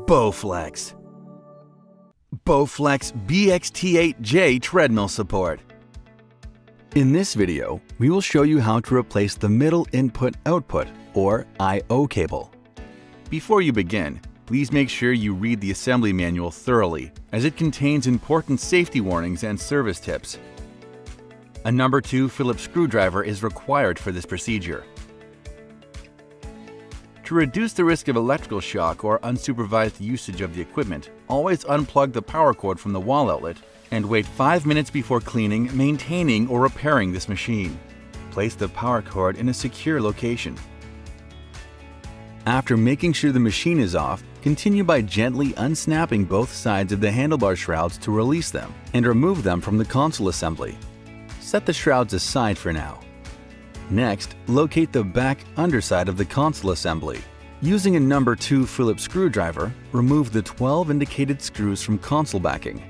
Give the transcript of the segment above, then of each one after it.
Bowflex BXT8J treadmill support. In this video, we will show you how to replace the middle input-output or I/O cable. Before you begin, please make sure you read the assembly manual thoroughly, as it contains important safety warnings and service tips. A number 2 Phillips screwdriver is required for this procedure. To reduce the risk of electrical shock or unsupervised usage of the equipment, always unplug the power cord from the wall outlet and wait 5 minutes before cleaning, maintaining, or repairing this machine. Place the power cord in a secure location. After making sure the machine is off, continue by gently unsnapping both sides of the handlebar shrouds to release them and remove them from the console assembly. Set the shrouds aside for now. Next, locate the back underside of the console assembly. Using a number 2 Phillips screwdriver, remove the 12 indicated screws from console backing.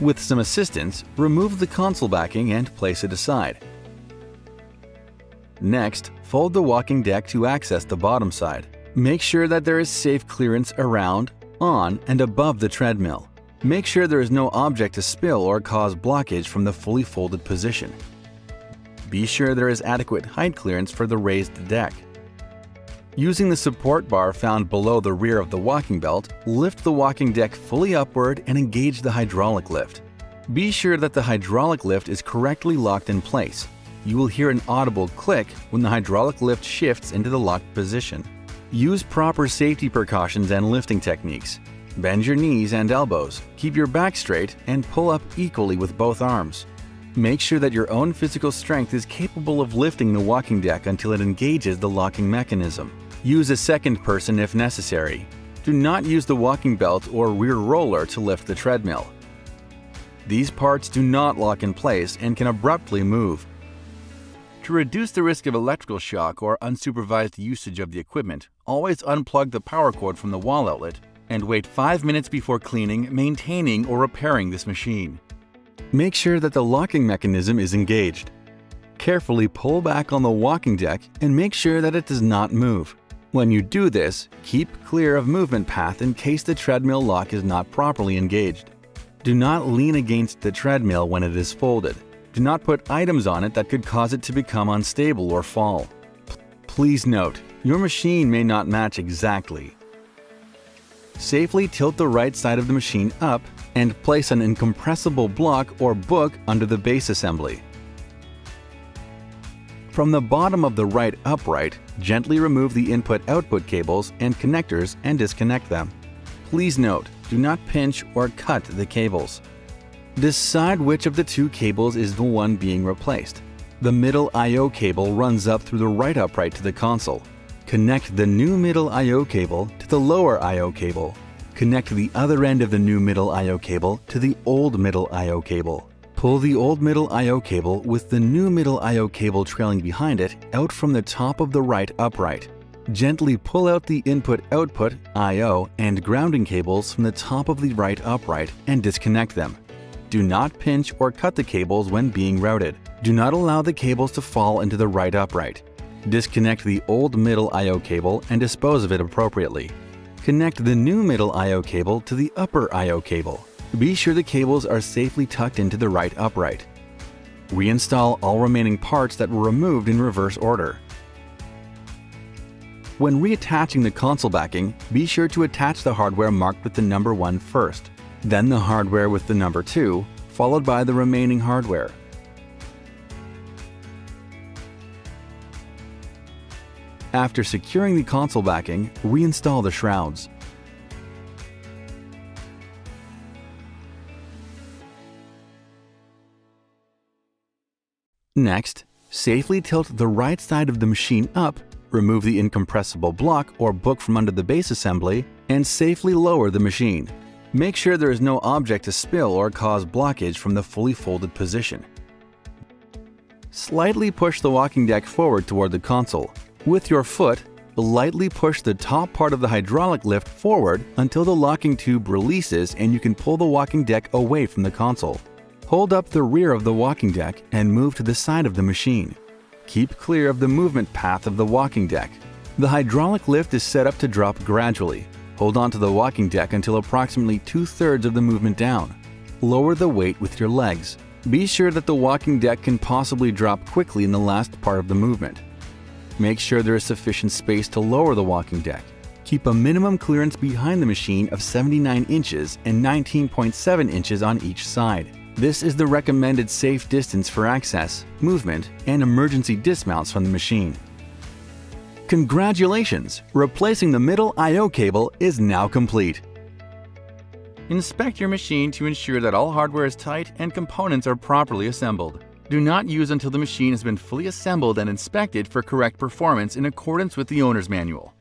With some assistance, remove the console backing and place it aside. Next, fold the walking deck to access the bottom side. Make sure that there is safe clearance around, on, and above the treadmill. Make sure there is no object to spill or cause blockage from the fully folded position. Be sure there is adequate height clearance for the raised deck. Using the support bar found below the rear of the walking belt, lift the walking deck fully upward and engage the hydraulic lift. Be sure that the hydraulic lift is correctly locked in place. You will hear an audible click when the hydraulic lift shifts into the locked position. Use proper safety precautions and lifting techniques. Bend your knees and elbows, keep your back straight, and pull up equally with both arms. Make sure that your own physical strength is capable of lifting the walking deck until it engages the locking mechanism. Use a second person if necessary. Do not use the walking belt or rear roller to lift the treadmill. These parts do not lock in place and can abruptly move. To reduce the risk of electrical shock or unsupervised usage of the equipment, always unplug the power cord from the wall outlet and wait 5 minutes before cleaning, maintaining, or repairing this machine. Make sure that the locking mechanism is engaged. Carefully pull back on the walking deck and make sure that it does not move. When you do this, keep clear of movement path in case the treadmill lock is not properly engaged. Do not lean against the treadmill when it is folded. Do not put items on it that could cause it to become unstable or fall. Please note, your machine may not match exactly. Safely tilt the right side of the machine up and place an incompressible block or book under the base assembly. From the bottom of the right upright, gently remove the input-output cables and connectors and disconnect them. Please note, do not pinch or cut the cables. Decide which of the two cables is the one being replaced. The middle I/O cable runs up through the right upright to the console. Connect the new middle I/O cable to the lower I/O cable. Connect the other end of the new middle I/O cable to the old middle I/O cable. Pull the old middle I/O cable with the new middle I/O cable trailing behind it out from the top of the right upright. Gently pull out the input-output, I/O, and grounding cables from the top of the right upright and disconnect them. Do not pinch or cut the cables when being routed. Do not allow the cables to fall into the right upright. Disconnect the old middle I/O cable and dispose of it appropriately. Connect the new middle I/O cable to the upper I/O cable. Be sure the cables are safely tucked into the right upright. Reinstall all remaining parts that were removed in reverse order. When reattaching the console backing, be sure to attach the hardware marked with the number 1 first, then the hardware with the number 2, followed by the remaining hardware. After securing the console backing, reinstall the shrouds. Next, safely tilt the right side of the machine up, remove the incompressible block or book from under the base assembly, and safely lower the machine. Make sure there is no object to spill or cause blockage from the fully folded position. Slightly push the walking deck forward toward the console. With your foot, lightly push the top part of the hydraulic lift forward until the locking tube releases and you can pull the walking deck away from the console. Hold up the rear of the walking deck and move to the side of the machine. Keep clear of the movement path of the walking deck. The hydraulic lift is set up to drop gradually. Hold on to the walking deck until approximately 2/3 of the movement down. Lower the weight with your legs. Be sure that the walking deck can possibly drop quickly in the last part of the movement. Make sure there is sufficient space to lower the walking deck. Keep a minimum clearance behind the machine of 79 inches and 19.7 inches on each side. This is the recommended safe distance for access, movement, and emergency dismounts from the machine. Congratulations! Replacing the middle I/O cable is now complete. Inspect your machine to ensure that all hardware is tight and components are properly assembled. Do not use until the machine has been fully assembled and inspected for correct performance in accordance with the owner's manual.